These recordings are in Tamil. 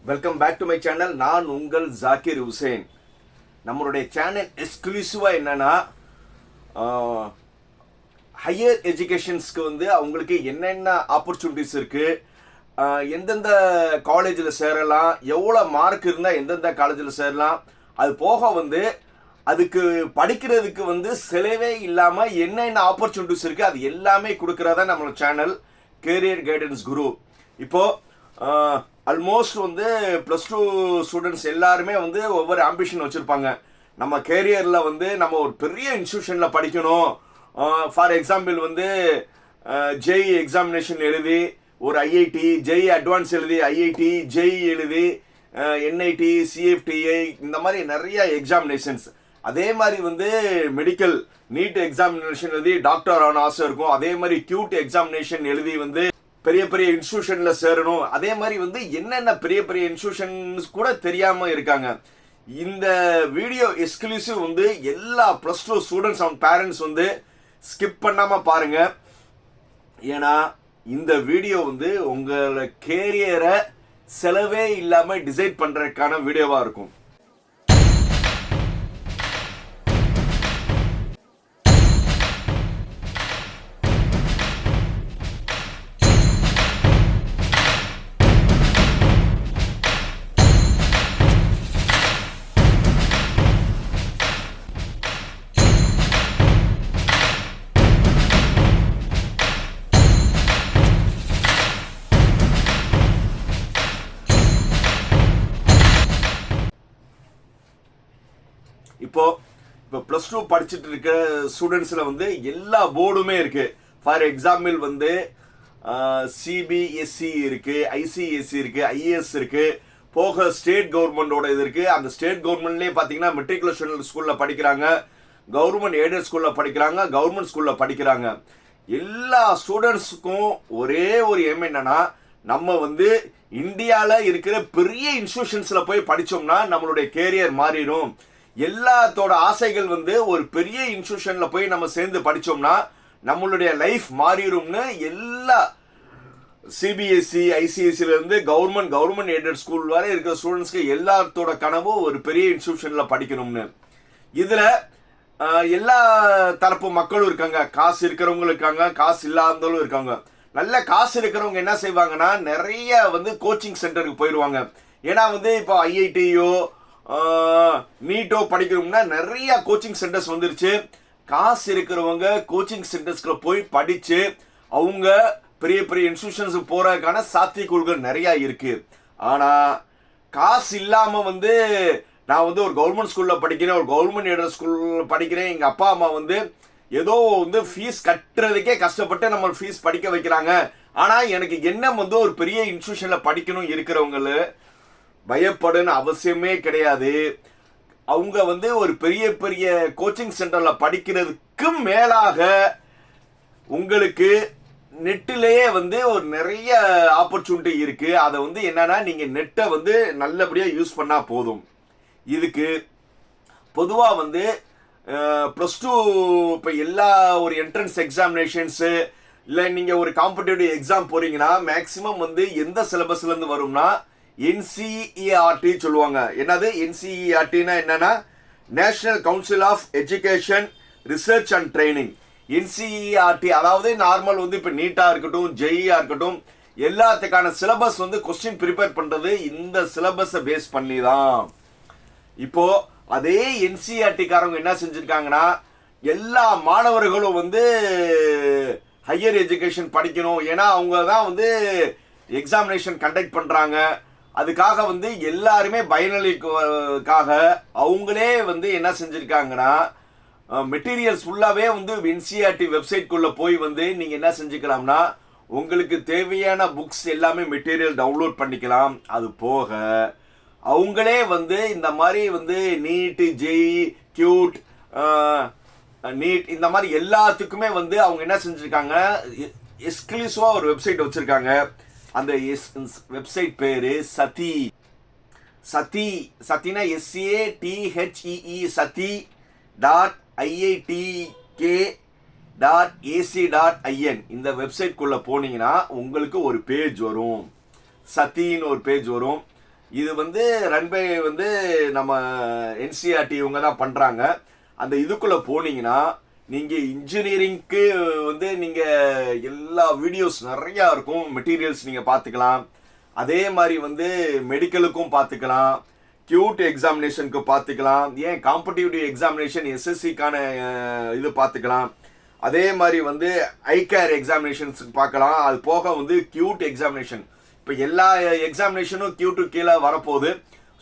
Welcome back to my channel. நான் உங்கள் ஜாக்கிர் ஹுசேன். நம்மளுடைய சேனல் எக்ஸ்க்ளூசிவாக என்னன்னா ஹையர் எஜுகேஷன்ஸ்க்கு வந்து அவங்களுக்கு என்னென்ன ஆப்பர்ச்சுனிட்டிஸ் இருக்குது, எந்தெந்த காலேஜில் சேரலாம், எவ்வளோ மார்க் இருந்தால் எந்தெந்த காலேஜில் சேரலாம், அது போக வந்து அதுக்கு படிக்கிறதுக்கு வந்து செலவே இல்லாமல் என்னென்ன ஆப்பர்ச்சுனிட்டிஸ் இருக்குது அது எல்லாமே கொடுக்குறதா நம்மளோட சேனல் கேரியர் கைடன்ஸ் குரு. இப்போது ஆல்மோஸ்ட் வந்து +2 ஸ்டூடெண்ட்ஸ் எல்லாருமே வந்து ஒவ்வொரு ஆம்பிஷன் வச்சுருப்பாங்க. நம்ம கேரியரில் வந்து நம்ம ஒரு பெரிய இன்ஸ்டியூஷனில் படிக்கணும். ஃபார் எக்ஸாம்பிள் வந்து ஜெய் எக்ஸாமினேஷன் எழுதி ஒரு ஐஐடி, ஜெய் அட்வான்ஸ் எழுதி ஐஐடி, ஜெய் எழுதி என்ஐடி, சிஎஃப்டிஐ, இந்த மாதிரி நிறைய எக்ஸாமினேஷன்ஸ். அதே மாதிரி வந்து மெடிக்கல் நீட் எக்ஸாமினேஷன் எழுதி டாக்டர் ஆன ஆசை இருக்கும். அதே மாதிரி கியூட் எக்ஸாமினேஷன் எழுதி வந்து பெரிய பெரிய இன்ஸ்டியூஷன்ல சேரணும். அதே மாதிரி வந்து என்னென்ன பெரிய பெரிய இன்ஸ்டியூஷன்ஸ் கூட தெரியாம இருக்காங்க. இந்த வீடியோ எக்ஸ்க்ளூசிவ் வந்து எல்லா +2 ஸ்டூடெண்ட்ஸ் அவங்க பேரண்ட்ஸ் வந்து ஸ்கிப் பண்ணாம பாருங்க. ஏன்னா இந்த வீடியோ வந்து உங்களை கேரியரை செலவே இல்லாம டிசைட் பண்றதுக்கான வீடியோவா இருக்கும். இப்போ +2 படிச்சுட்டு இருக்கிற ஸ்டூடெண்ட்ஸில் வந்து எல்லா போர்டுமே இருக்கு. ஃபார் எக்ஸாம்பிள் வந்து சிபிஎஸ்சி இருக்கு, ஐசிஎஸ்சி இருக்கு, ஐஏஎஸ் இருக்கு, போக ஸ்டேட் கவர்மெண்டோட இது இருக்கு. அந்த ஸ்டேட் கவர்மெண்ட்லேயே பார்த்தீங்கன்னா மெட்ரிகுலேஷன் ஸ்கூலில் படிக்கிறாங்க, கவர்மெண்ட் எய்டட் ஸ்கூலில் படிக்கிறாங்க, கவர்மெண்ட் ஸ்கூலில் படிக்கிறாங்க. எல்லா ஸ்டூடெண்ட்ஸுக்கும் ஒரே ஒரு எய்ம் என்னன்னா, நம்ம வந்து இந்தியாவில் இருக்கிற பெரிய இன்ஸ்டிடியூஷன்ஸில் போய் படித்தோம்னா நம்மளுடைய கேரியர் மாறிடும். எல்லாத்தோட ஆசைகள் வந்து ஒரு பெரிய இன்ஸ்டிடியூஷன்ல போய் நம்ம சேர்ந்து படிச்சோம்னா நம்மளுடைய லைஃப் மாறிடும்னு எல்லா சிபிஎஸ்சி, ஐசிஎஸ்சில இருந்து கவர்மெண்ட் எய்டட் ஸ்கூல் வரை இருக்கிற ஸ்டூடெண்ட்ஸ்க்கு எல்லாத்தோட கனவும் ஒரு பெரிய இன்ஸ்டிடியூஷன்ல படிக்கணும்னு. இதுல எல்லா தரப்பு மக்களும் இருக்காங்க. காசு இருக்கிறவங்களும் இருக்காங்க, காசு இல்லாதவங்களும் இருக்காங்க. நல்ல காசு இருக்கிறவங்க என்ன செய்வாங்கன்னா நிறைய வந்து கோச்சிங் சென்டருக்கு போயிடுவாங்க. ஏன்னா வந்து இப்போ ஐஐடியோ நீட்டோ படிக்கணும்னா நிறைய கோச்சிங் சென்டர்ஸ் வந்துருச்சு. காசு இருக்கிறவங்க கோச்சிங் சென்டர்ஸ்ல போய் படிச்சு அவங்க பெரிய பெரிய இன்ஸ்டிடியூஷன்ஸ் போறதுக்கான சாத்தியக்கூறுகள் நிறைய இருக்கு. ஆனா காசு இல்லாம வந்து நான் வந்து ஒரு கவர்மெண்ட் ஸ்கூல்ல படிக்கிறேன், ஒரு கவர்மெண்ட் எய்டட் ஸ்கூல்ல படிக்கிறேன், எங்க அப்பா அம்மா வந்து ஏதோ வந்து ஃபீஸ் கட்டுறதுக்கே கஷ்டப்பட்டு நம்ம ஃபீஸ் படிக்க வைக்கிறாங்க, ஆனா எனக்கு எண்ணம் வந்து ஒரு பெரிய இன்ஸ்டிடியூஷன்ல படிக்கணும் இருக்கிறவங்கள பயப்படுன்னு அவசியமே கிடையாது. அவங்க வந்து ஒரு பெரிய பெரிய கோச்சிங் சென்டர்ல படிக்கிறதுக்கு மேலாக உங்களுக்கு நெட்டிலேயே வந்து ஒரு நிறைய ஆப்பர்ச்சுனிட்டி இருக்கு. அதை வந்து என்னன்னா நீங்க நெட்டை வந்து நல்லபடியா யூஸ் பண்ணா போதும். இதுக்கு பொதுவா வந்து +2 இப்போ எல்லா ஒரு என்ட்ரன்ஸ் எக்ஸாமினேஷன்ஸு இல்லை நீங்கள் ஒரு காம்படிட்டிவ் எக்ஸாம் போறீங்கன்னா மேக்சிமம் வந்து எந்த சிலபஸ்லேருந்து வரும்னா NCERT சொல்லுவாங்க. என்னது NCERTனா என்னன்னா National Council of Education Research and Training. NCERT அதாவது நார்மல் வந்து இப்போ நீட்டா இருக்கட்டும், ஜெய்யா இருக்கட்டும், எல்லாத்துக்கான சிலபஸ் வந்து கொஸ்டின் ப்ரிப்பேர் பண்றது இந்த சிலபஸை பேஸ் பண்ணி தான். இப்போ அதே NCERT காரங்க என்ன செஞ்சிருக்காங்கன்னா எல்லா மாணவர்களும் வந்து ஹையர் எஜுகேஷன் படிக்கணும், ஏன்னா அவங்க தான் வந்து எக்ஸாமினேஷன் கண்டக்ட் பண்றாங்க. அதுக்காக வந்து எல்லாருமே பயனளிக்காக அவங்களே வந்து என்ன செஞ்சிருக்காங்கன்னா மெட்டீரியல்ஸ் ஃபுல்லாவே வந்து NCERT வெப்சைட்குள்ள போய் வந்து நீங்க என்ன செஞ்சுக்கலாம்னா உங்களுக்கு தேவையான புக்ஸ் எல்லாமே மெட்டீரியல் டவுன்லோட் பண்ணிக்கலாம். அது போக அவங்களே வந்து இந்த மாதிரி வந்து நீட், ஜெய், கியூட், நீட் இந்த மாதிரி எல்லாத்துக்குமே வந்து அவங்க என்ன செஞ்சிருக்காங்க எக்ஸ்க்ளூசிவா ஒரு வெப்சைட் வச்சிருக்காங்க. அந்த வெப்சைட் பேரு சத்தினா SATHEE sati.iitk.ac.in. இந்த வெப்சைட் குள்ள போனீங்கன்னா உங்களுக்கு ஒரு பேஜ் வரும், சத்தின்னு ஒரு பேஜ் வரும். இது வந்து ரன் பை வந்து நம்ம என்சிஆர்டி இவங்க தான் பண்ணுறாங்க. அந்த இதுக்குள்ளே போனீங்கன்னா நீங்கள் இன்ஜினியரிங்க்கு வந்து நீங்கள் எல்லா வீடியோஸ் நிறையா இருக்கும், மெட்டீரியல்ஸ் நீங்கள் பார்த்துக்கலாம். அதே மாதிரி வந்து மெடிக்கலுக்கும் பார்த்துக்கலாம், கியூட் எக்ஸாமினேஷனுக்கு பார்த்துக்கலாம், ஏன் காம்படிட்டிவ் எக்ஸாமினேஷன் எஸ்எஸ்சிக்கான இது பார்த்துக்கலாம். அதே மாதிரி வந்து ஐகேர் எக்ஸாமினேஷன்ஸுக்கு பார்க்கலாம். அது போக வந்து கியூட் எக்ஸாமினேஷன், இப்போ எல்லா எக்ஸாமினேஷனும் கியூட்டு கீழே வரப்போகுது.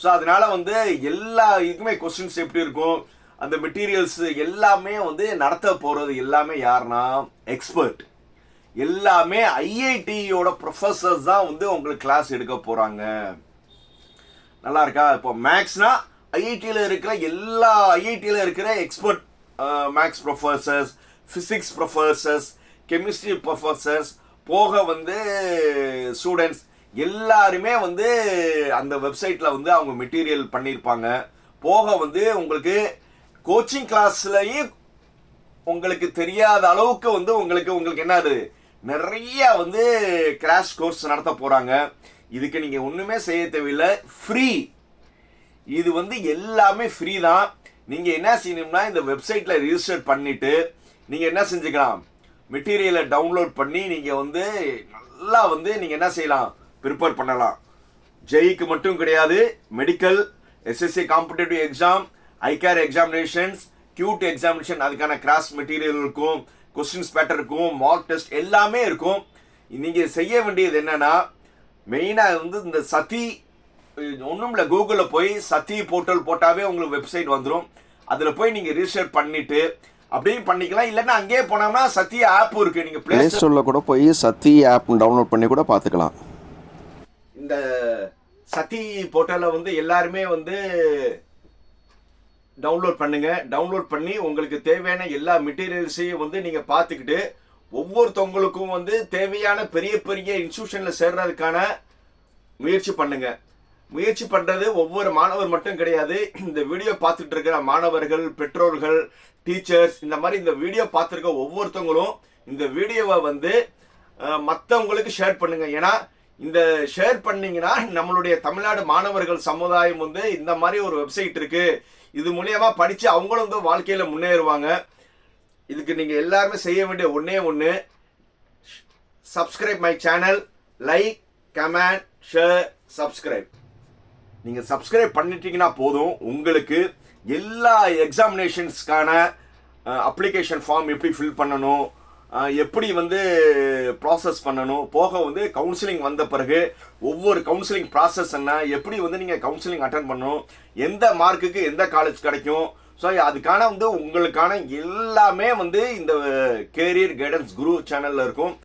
ஸோ அதனால வந்து எல்லா இதுக்குமே கொஸ்டின்ஸ் எப்படி இருக்கும், அந்த மெட்டீரியல்ஸ் எல்லாமே வந்து நடத்த போகிறது எல்லாமே யாருன்னா எக்ஸ்பர்ட், எல்லாமே ஐஐடியோட ப்ரொஃபஸர்ஸ் தான் வந்து உங்களுக்கு கிளாஸ் எடுக்க போகிறாங்க. நல்லா இருக்கா? இப்போ மேக்ஸ்னா ஐஐடியில் இருக்கிற எல்லா ஐஐடியில் இருக்கிற expert maths professors, physics professors, chemistry professors போக வந்து ஸ்டூடெண்ட்ஸ் எல்லாருமே வந்து அந்த வெப்சைட்டில் வந்து அவங்க மெட்டீரியல் பண்ணியிருப்பாங்க. போக வந்து உங்களுக்கு கோச்சிங் கிளாஸ்லையும் உங்களுக்கு தெரியாத அளவுக்கு வந்து உங்களுக்கு என்னது நிறைய வந்து கிராஷ் கோர்ஸ் நடத்த போகிறாங்க. இதுக்கு நீங்கள் ஒன்றுமே செய்ய தேவையில்லை, ஃப்ரீ. இது வந்து எல்லாமே ஃப்ரீ தான். நீங்கள் என்ன செய்யணும்னா இந்த வெப்சைட்டில் ரிஜிஸ்டர் பண்ணிவிட்டு நீங்கள் என்ன செஞ்சுக்கலாம், மெட்டீரியலை டவுன்லோட் பண்ணி நீங்கள் வந்து நல்லா வந்து நீங்கள் என்ன செய்யலாம், ப்ரிப்பேர் பண்ணலாம். ஜெய்க்கு மட்டும் கிடையாது, medical, SSC competitive exam, ஐகேர் examinations, cute examination, அதுக்கான கிராஸ் மெட்டீரியல் இருக்கும், கொஸ்டின்ஸ் பேட்டர் இருக்கும், மார்க் டெஸ்ட் எல்லாமே இருக்கும். நீங்கள் செய்ய வேண்டியது என்னன்னா, மெயினாக வந்து இந்த சதி ஒன்றும் இல்லை, கூகுளில் போய் சதி போர்ட்டல் போட்டாவே உங்களுக்கு வெப்சைட் வந்துடும். அதில் போய் நீங்கள் ரிஜிஸ்டர் பண்ணிவிட்டு அப்படியும் பண்ணிக்கலாம். இல்லைன்னா அங்கேயே போனோம்னா சதி ஆப் இருக்குது, நீங்கள் ப்ளே ஸ்டோரில் கூட போய் சதி ஆப் டவுன்லோட் பண்ணி கூட பார்த்துக்கலாம். இந்த சதி போர்ட்டலில் வந்து எல்லாருமே வந்து டவுன்லோட் பண்ணுங்க. டவுன்லோட் பண்ணி உங்களுக்கு தேவையான எல்லா மெட்டீரியல்ஸையும் வந்து நீங்கள் பார்த்துக்கிட்டு ஒவ்வொருத்தவங்களுக்கும் வந்து தேவையான பெரிய பெரிய இன்ஸ்டியூஷனில் சேர்றதுக்கான முயற்சி பண்ணுங்க. முயற்சி பண்ணுறது ஒவ்வொரு மாணவர் மட்டும் கிடையாது, இந்த வீடியோ பார்த்துட்டு இருக்கிற மாணவர்கள், பெற்றோர்கள், டீச்சர்ஸ், இந்த மாதிரி இந்த வீடியோ பார்த்துருக்க ஒவ்வொருத்தவங்களும் இந்த வீடியோவை வந்து மற்றவங்களுக்கு ஷேர் பண்ணுங்க. ஏன்னா இந்த ஷேர் பண்ணீங்கன்னா நம்மளுடைய தமிழ்நாடு மாணவர்கள் சமுதாயம் வந்து இந்த மாதிரி ஒரு வெப்சைட் இருக்கு, இது மூலியமா படிச்சு அவங்களும் வந்து வாழ்க்கையில முன்னேறுவாங்க. இதுக்கு நீங்க எல்லாருமே செய்ய வேண்டிய ஒண்ணே ஒன்று, subscribe my channel, like, comment, share, subscribe. நீங்க சப்ஸ்கிரைப் பண்ணிட்டீங்கன்னா போதும், உங்களுக்கு எல்லா எக்ஸாமினேஷன்ஸ்க்கான அப்ளிகேஷன் ஃபார்ம் எப்படி ஃபில் பண்ணணும், எப்படி வந்து ப்ராசஸ் பண்ணணும், போக வந்து கவுன்சிலிங் வந்த பிறகு ஒவ்வொரு கவுன்சிலிங் ப்ராசஸ் என்ன, எப்படி வந்து நீங்கள் கவுன்சிலிங் அட்டன் பண்ணணும், எந்த மார்க்குக்கு எந்த காலேஜ் கிடைக்கும், ஸோ அதுக்கான வந்து உங்களுக்கான எல்லாமே வந்து இந்த கேரியர் கைடன்ஸ் குரு சேனலில் இருக்கும்.